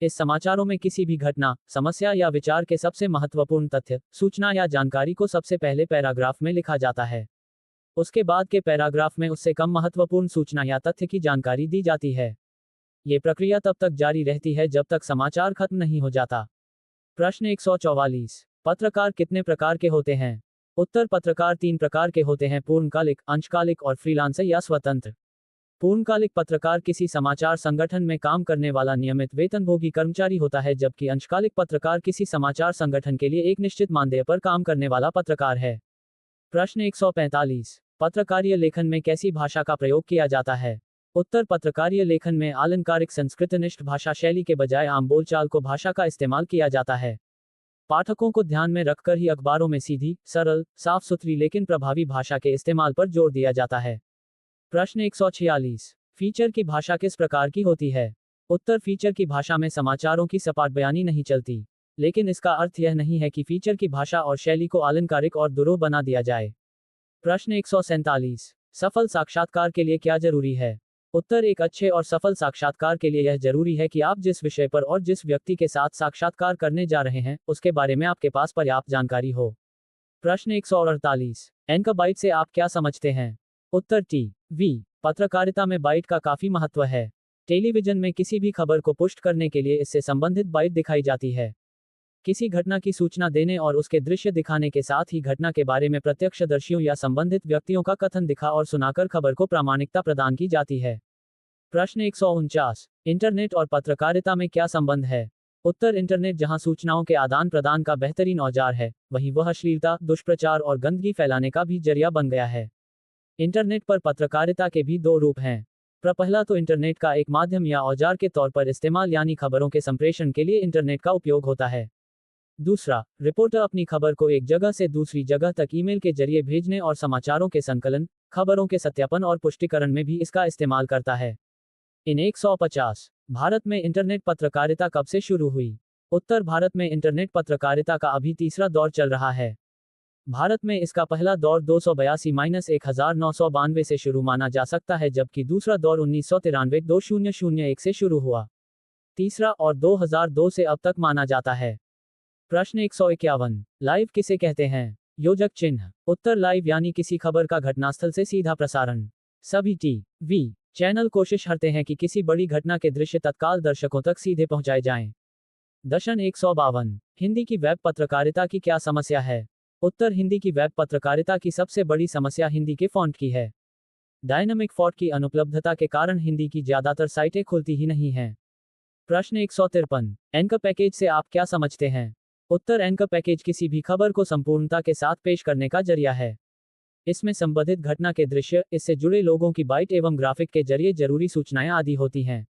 इस समाचारों में किसी भी घटना, समस्या या विचार के सबसे महत्वपूर्ण तथ्य, सूचना या जानकारी को सबसे पहले पैराग्राफ में लिखा जाता है। उसके बाद के पैराग्राफ में उससे कम महत्वपूर्ण सूचना या तथ्य की जानकारी दी जाती है। ये प्रक्रिया तब तक जारी रहती है जब तक समाचार खत्म नहीं हो जाता। प्रश्न 144। पत्रकार कितने प्रकार के होते हैं? उत्तर पत्रकार 3 प्रकार के होते हैं: पूर्णकालिक, अंशकालिक और फ्रीलांसर या स्वतंत्र। पूर्णकालिक पत्रकार किसी समाचार संगठन में काम करने वाला नियमित वेतनभोगी कर्मचारी होता है, जबकि अंशकालिक पत्रकार किसी समाचार संगठन के लिए एक निश्चित मानदेय पर काम करने वाला पत्रकार है। प्रश्न 145। पत्रकारीय लेखन में कैसी भाषा का प्रयोग किया जाता है? उत्तर पत्रकारीय लेखन में आलंकारिक संस्कृतनिष्ठ भाषा शैली के बजाय आम बोलचाल को भाषा का इस्तेमाल किया जाता है। पाठकों को ध्यान में रखकर ही अखबारों में सीधी, सरल, साफ सुथरी लेकिन प्रभावी भाषा के इस्तेमाल पर जोर दिया जाता है। प्रश्न 146। फीचर की भाषा किस प्रकार की होती है? उत्तर फीचर की भाषा में समाचारों की सपाट बयानी नहीं चलती, लेकिन इसका अर्थ यह नहीं है कि फीचर की भाषा और शैली को अलंकारिक और दुरूह बना दिया जाए। प्रश्न 147। सफल साक्षात्कार के लिए क्या जरूरी है? उत्तर, एक अच्छे और सफल साक्षात्कार के लिए यह जरूरी है कि आप जिस विषय पर और जिस व्यक्ति के साथ साक्षात्कार करने जा रहे हैं, उसके बारे में आपके पास पर्याप्त जानकारी हो। प्रश्न 148। एंकर बाइट से आप क्या समझते हैं? उत्तर, टीवी पत्रकारिता में बाइट का काफी महत्व है। टेलीविजन में किसी भी खबर को पुष्ट करने के लिए इससे संबंधित बाइट दिखाई जाती है। किसी घटना की सूचना देने और उसके दृश्य दिखाने के साथ ही घटना के बारे में प्रत्यक्षदर्शियों या संबंधित व्यक्तियों का कथन दिखा और सुनाकर खबर को प्रामाणिकता प्रदान की जाती है। प्रश्न 149। इंटरनेट और पत्रकारिता में क्या संबंध है? उत्तर, इंटरनेट जहां सूचनाओं के आदान प्रदान का बेहतरीन औजार है, वहीं वह अश्लीलता, दुष्प्रचार और गंदगी फैलाने का भी जरिया बन गया है। इंटरनेट पर पत्रकारिता के भी दो रूप हैं। पहला तो इंटरनेट का एक माध्यम या औजार के तौर पर इस्तेमाल, यानी खबरों के संप्रेषण के लिए इंटरनेट का उपयोग होता है। दूसरा, रिपोर्टर अपनी खबर को एक जगह से दूसरी जगह तक ईमेल के जरिए भेजने और समाचारों के संकलन, खबरों के सत्यापन और पुष्टिकरण में भी इसका इस्तेमाल करता है। इन 150। भारत में इंटरनेट पत्रकारिता कब से शुरू हुई? उत्तर, भारत में इंटरनेट पत्रकारिता का अभी तीसरा दौर चल रहा है। भारत में इसका पहला दौर 282-1992 से शुरू माना जा सकता है, जबकि दूसरा दौर 1993-2001 से शुरू हुआ। तीसरा और 2002 से अब तक माना जाता है। प्रश्न 151। लाइव किसे कहते हैं? योजक चिन्ह। उत्तर, लाइव यानी किसी खबर का घटनास्थल से सीधा प्रसारण। सभी टीवी चैनल कोशिश करते हैं कि किसी बड़ी घटना के दृश्य तत्काल दर्शकों तक सीधे पहुंचाए जाएं। दशन 152। हिंदी की वेब पत्रकारिता की क्या समस्या है? उत्तर, हिंदी की वेब पत्रकारिता की सबसे बड़ी समस्या हिंदी के फॉन्ट की है। डायनामिक फॉन्ट की अनुपलब्धता के कारण हिंदी की ज्यादातर साइटें खुलती ही नहीं हैं। प्रश्न 153। एंकर पैकेज से आप क्या समझते हैं? उत्तर, एंकर पैकेज किसी भी खबर को संपूर्णता के साथ पेश करने का जरिया है। इसमें संबंधित घटना के दृश्य, इससे जुड़े लोगों की बाइट एवं ग्राफिक के जरिए जरूरी सूचनाएं आदि होती हैं।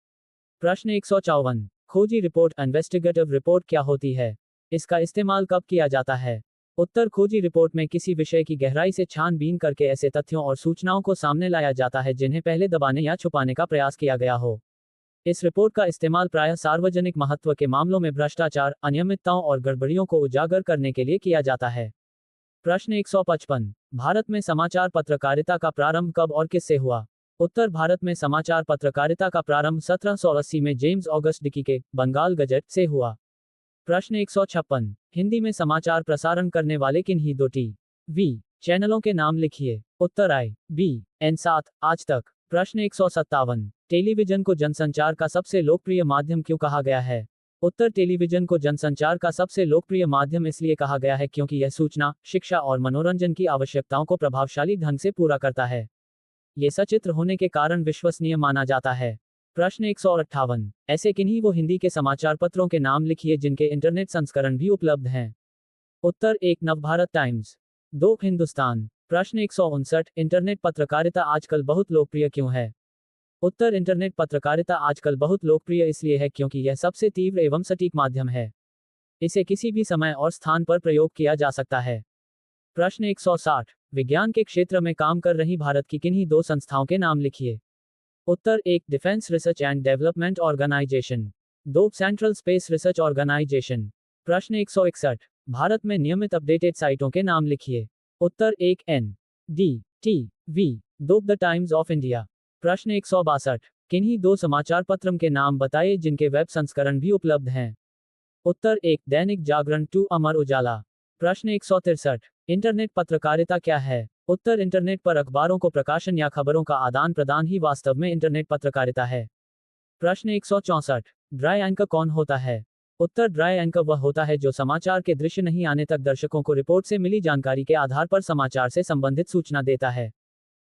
प्रश्न 154। खोजी रिपोर्ट, इन्वेस्टिगेटिव रिपोर्ट क्या होती है? इसका इस्तेमाल कब किया जाता है? उत्तर, खोजी रिपोर्ट में किसी विषय की गहराई से छानबीन करके ऐसे तथ्यों और सूचनाओं को सामने लाया जाता है जिन्हें पहले दबाने या छुपाने का प्रयास किया गया हो। इस रिपोर्ट का इस्तेमाल प्रायः सार्वजनिक महत्व के मामलों में भ्रष्टाचार, अनियमितताओं और गड़बड़ियों को उजागर करने के लिए किया जाता है। प्रश्न 155। भारत में समाचार पत्रकारिता का प्रारंभ कब और किससे हुआ? उत्तर, भारत में समाचार पत्रकारिता का प्रारंभ 1780 में जेम्स ऑगस्ट डिकी के बंगाल गजट से हुआ। प्रश्न 156। हिंदी में समाचार प्रसारण करने वाले किन्हीं दो टीवी चैनलों के नाम लिखिए। उत्तर, IBN7, आज तक। प्रश्न 157। टेलीविजन को जनसंचार का सबसे लोकप्रिय माध्यम क्यों कहा गया है? उत्तर, टेलीविजन को जनसंचार का सबसे लोकप्रिय माध्यम इसलिए कहा गया है क्योंकि यह सूचना, शिक्षा और मनोरंजन की आवश्यकताओं को प्रभावशाली ढंग से पूरा करता है। ये सचित्र होने के कारण विश्वसनीय माना जाता है। प्रश्न 158। ऐसे किन्हीं वो हिंदी के समाचार पत्रों के नाम लिखिए जिनके इंटरनेट संस्करण भी उपलब्ध हैं। उत्तर, 1 नवभारत टाइम्स, 2 हिंदुस्तान। प्रश्न 159। इंटरनेट पत्रकारिता आजकल बहुत लोकप्रिय क्यों है? उत्तर, इंटरनेट पत्रकारिता आजकल बहुत लोकप्रिय इसलिए है क्योंकि यह सबसे तीव्र एवं सटीक माध्यम है। इसे किसी भी समय और स्थान पर प्रयोग किया जा सकता है। प्रश्न 160। विज्ञान के क्षेत्र में काम कर रही भारत की किन्हीं दो संस्थाओं के नाम लिखिए। उत्तर, 1 defence research and development organisation, 2 central space research organisation. प्रश्न 161। भारत में नियमित अपडेटेड साइटों के नाम लिखिए। उत्तर, 1 NDTV, 2 the times of India. प्रश्न 162। किन्हीं दो समाचार पत्रम के नाम बताइए जिनके वेब संस्करण भी उपलब्ध हैं। उत्तर, 1 दैनिक जागरण, 2 अमर उजाला। प्रश्न 163। इंटरनेट पत्रकारिता क्या है? उत्तर, इंटरनेट पर अखबारों को प्रकाशन या खबरों का आदान प्रदान ही वास्तव में इंटरनेट पत्रकारिता है। प्रश्न 164। ड्राई एंकर कौन होता है? उत्तर, ड्राई एंकर वह होता है जो समाचार के दृश्य नहीं आने तक दर्शकों को रिपोर्ट से मिली जानकारी के आधार पर समाचार से संबंधित सूचना देता है।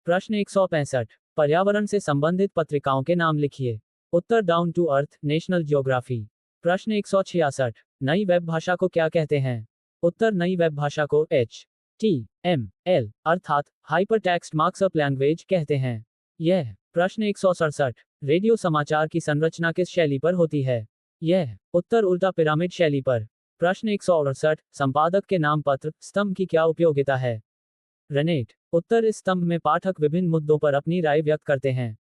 प्रश्न 165। पर्यावरण से संबंधित पत्रिकाओं के नाम लिखिए। उत्तर, down to earth, national geography. प्रश्न 166। नई वेब भाषा को क्या कहते हैं? उत्तर, नई वेब भाषा को HTML अर्थात हाइपरटेक्स्ट मार्कअप लैंग्वेज कहते हैं। यह। प्रश्न 167। रेडियो समाचार की संरचना किस शैली पर होती है? यह। उत्तर, उल्टा पिरामिड शैली पर। प्रश्न 168। संपादक के नाम पत्र स्तंभ की क्या उपयोगिता है? रनेट। उत्तर, इस स्तंभ में पाठक विभिन्न मुद्दों पर अपनी राय व्यक्त करते हैं।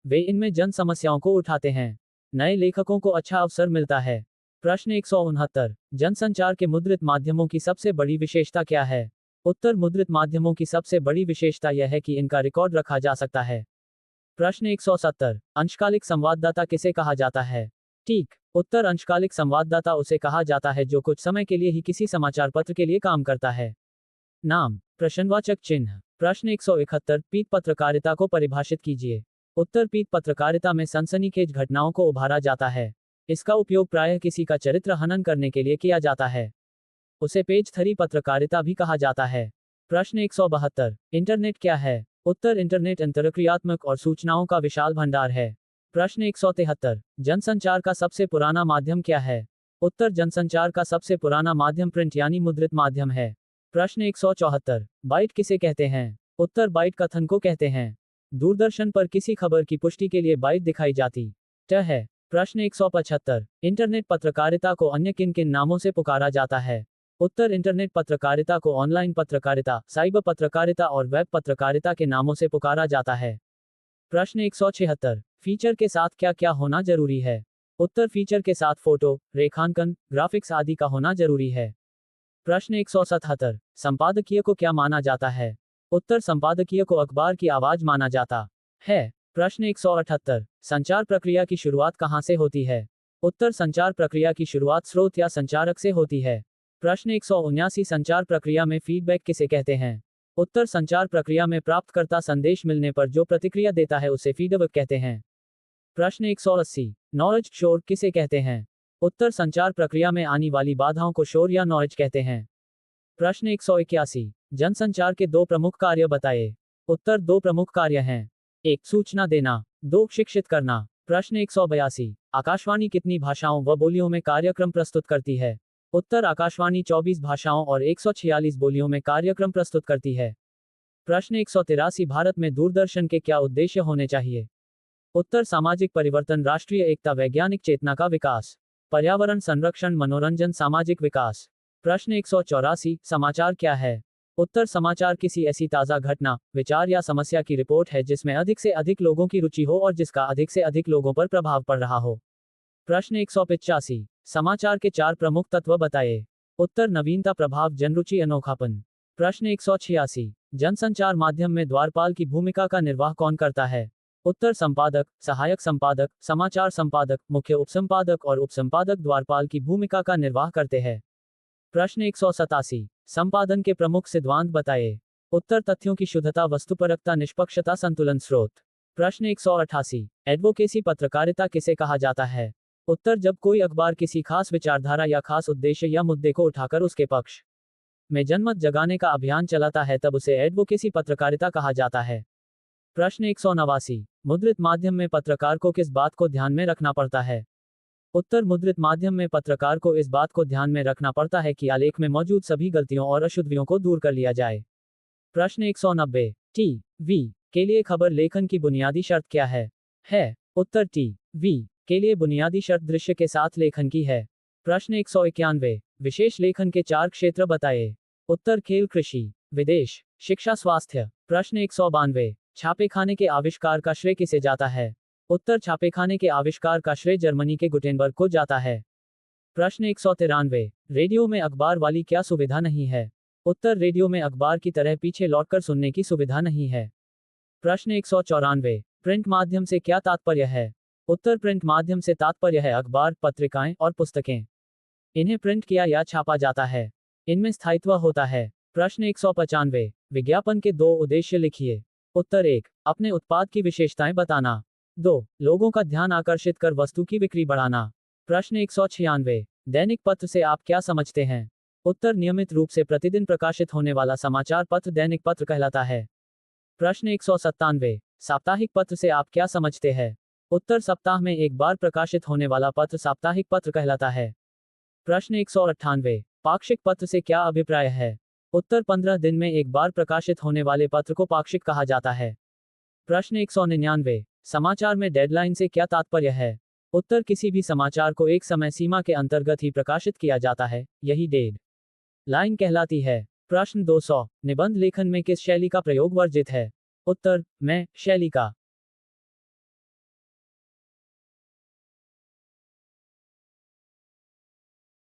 वे इनमें जन समस्याओं को उठाते हैं। नए लेखकों को अच्छा अवसर मिलता है। प्रश्न 169, जनसंचार के मुद्रित माध्यमों की सबसे बड़ी विशेषता क्या है? उत्तर, मुद्रित माध्यमों की सबसे बड़ी विशेषता यह है कि इनका रिकॉर्ड रखा जा सकता है। प्रश्न 170, अंशकालिक संवाददाता किसे कहा जाता है? ठीक उत्तर, अंशकालिक संवाददाता उसे कहा जाता है जो कुछ समय के लिए ही किसी समाचार पत्र के लिए काम करता है। नाम, प्रश्नवाचक चिन्ह। प्रश्न 171, पीठ पत्रकारिता को परिभाषित कीजिए। उत्तर, पीठ पत्रकारिता में सनसनीखेज घटनाओं को उभारा जाता है। इसका उपयोग प्रायः किसी का चरित्र हनन करने के लिए किया जाता है। उसे पेज थरी पत्रकारिता भी कहा जाता है। प्रश्न 172, इंटरनेट क्या है? उत्तर, इंटरनेट अंतरक्रियात्मक और सूचनाओं का विशाल भंडार है। प्रश्न 173, जनसंचार का सबसे पुराना माध्यम क्या है? उत्तर, जनसंचार का सबसे पुराना माध्यम प्रिंट यानी मुद्रित माध्यम है। प्रश्न 174, बाइट किसे कहते हैं? उत्तर, बाइट कथन को कहते हैं। दूरदर्शन पर किसी खबर की पुष्टि के लिए बाइट दिखाई जाती है। प्रश्न 175, इंटरनेट पत्रकारिता को अन्य किन किन नामों से पुकारा जाता है? उत्तर, इंटरनेट पत्रकारिता को ऑनलाइन पत्रकारिता, साइबर पत्रकारिता और वेब पत्रकारिता के नामों से पुकारा जाता है। प्रश्न 176, फीचर के साथ क्या क्या होना जरूरी है? उत्तर, फीचर के साथ फोटो, रेखांकन, ग्राफिक्स आदि का होना जरूरी है। प्रश्न 177, संपादकीय को क्या माना जाता है? उत्तर, संपादकीय को अखबार की आवाज माना जाता है। प्रश्न 178, संचार प्रक्रिया की शुरुआत कहाँ से होती है? उत्तर, संचार प्रक्रिया की शुरुआत स्रोत या संचारक से होती है। प्रश्न 179, संचार प्रक्रिया में फीडबैक किसे कहते हैं? उत्तर, संचार प्रक्रिया में प्राप्तकर्ता संदेश मिलने पर जो प्रतिक्रिया देता है उसे फीडबैक कहते हैं। प्रश्न 180, नॉलेज शोर किसे कहते हैं? उत्तर, संचार प्रक्रिया में आने वाली बाधाओं को शोर या नॉलेज कहते हैं। प्रश्न 181, जनसंचार के दो प्रमुख कार्य बताएं। उत्तर, दो प्रमुख कार्य हैं। 1, सूचना देना, 2, शिक्षित करना। प्रश्न 182, आकाशवाणी कितनी भाषाओं व बोलियों में कार्यक्रम प्रस्तुत करती है? उत्तर, आकाशवाणी 24 भाषाओं और 146 बोलियों में कार्यक्रम प्रस्तुत करती है। प्रश्न 183, भारत में दूरदर्शन के क्या उद्देश्य होने चाहिए? उत्तर, सामाजिक परिवर्तन, राष्ट्रीय एकता, वैज्ञानिक चेतना का विकास, पर्यावरण संरक्षण, मनोरंजन, सामाजिक विकास। प्रश्न 184, समाचार क्या है? उत्तर, समाचार किसी ऐसी ताज़ा घटना, विचार या समस्या की रिपोर्ट है जिसमें अधिक से अधिक लोगों की रुचि हो और जिसका अधिक से अधिक लोगों पर प्रभाव पड़ रहा हो। प्रश्न 185, समाचार के 4 प्रमुख तत्व बताएं। उत्तर, नवीनता, प्रभाव, जनरुचि, अनोखापन। प्रश्न 186, जनसंचार माध्यम में द्वारपाल की भूमिका का निर्वाह कौन करता है? उत्तर, संपादक, सहायक संपादक, समाचार संपादक, मुख्य उपसंपादक और उपसंपादक द्वारपाल की भूमिका का निर्वाह करते हैं। प्रश्न 187, संपादन के प्रमुख सिद्धांत बताएं। उत्तर, तथ्यों की शुद्धता, वस्तुपरकता, निष्पक्षता, संतुलन, स्रोत। प्रश्न 188, एडवोकेसी पत्रकारिता किसे कहा जाता है? उत्तर, जब कोई अखबार किसी खास विचारधारा या खास उद्देश्य या मुद्दे को उठाकर उसके पक्ष में जनमत जगाने का अभियान चलाता है तब उसे एडवोकेसी पत्रकारिता कहा जाता है। प्रश्न 189, मुद्रित माध्यम में पत्रकार को किस बात को ध्यान में रखना पड़ता है? उत्तर, मुद्रित माध्यम में पत्रकार को इस बात को ध्यान में रखना पड़ता है कि आलेख में मौजूद सभी गलतियों और अशुद्धियों को दूर कर लिया जाए। प्रश्न 190, टी.वी. के लिए खबर लेखन की बुनियादी शर्त क्या है? उत्तर, टी.वी. के लिए बुनियादी शर्त दृश्य के साथ लेखन की है। प्रश्न 191, विशेष लेखन के 4 क्षेत्र बताएं। उत्तर, खेल, कृषि, विदेश, शिक्षा, स्वास्थ्य। प्रश्न 192, छापेखाने के आविष्कार का श्रेय किसे जाता है? उत्तर, छापेखाने के आविष्कार का श्रेय जर्मनी के गुटेनबर्ग को जाता है। प्रश्न 193, रेडियो में अखबार वाली क्या सुविधा नहीं है? उत्तर, रेडियो में अखबार की तरह पीछे लौटकर सुनने की सुविधा नहीं है। प्रश्न 194, प्रिंट माध्यम से क्या तात्पर्य है? उत्तर, प्रिंट माध्यम से तात्पर्य है अखबार, पत्रिकाएं और पुस्तकें। इन्हें प्रिंट किया या छापा जाता है। इनमें स्थायित्व होता है। प्रश्न 195, विज्ञापन के 2 उद्देश्य लिखिए। उत्तर, 1, अपने उत्पाद की विशेषताएं बताना। 2, लोगों का ध्यान आकर्षित कर वस्तु की बिक्री बढ़ाना। प्रश्न 196, दैनिक पत्र से आप क्या समझते हैं? उत्तर, नियमित रूप से प्रतिदिन प्रकाशित होने वाला समाचार पत्र दैनिक पत्र कहलाता है। प्रश्न 197, साप्ताहिक पत्र से आप क्या समझते हैं? उत्तर, सप्ताह में एक बार प्रकाशित होने वाला पत्र साप्ताहिक पत्र कहलाता है। प्रश्न 198, पाक्षिक पत्र से क्या अभिप्राय है? उत्तर, 15 दिन में एक बार प्रकाशित होने वाले पत्र को पाक्षिक कहा जाता है। प्रश्न 199, समाचार में डेडलाइन से क्या तात्पर्य है? उत्तर, किसी भी समाचार को एक समय सीमा के अंतर्गत ही प्रकाशित किया जाता है, यही डेड लाइन कहलाती है। प्रश्न 200, निबंध लेखन में किस शैली का प्रयोग वर्जित है? उत्तर, मैं शैली का।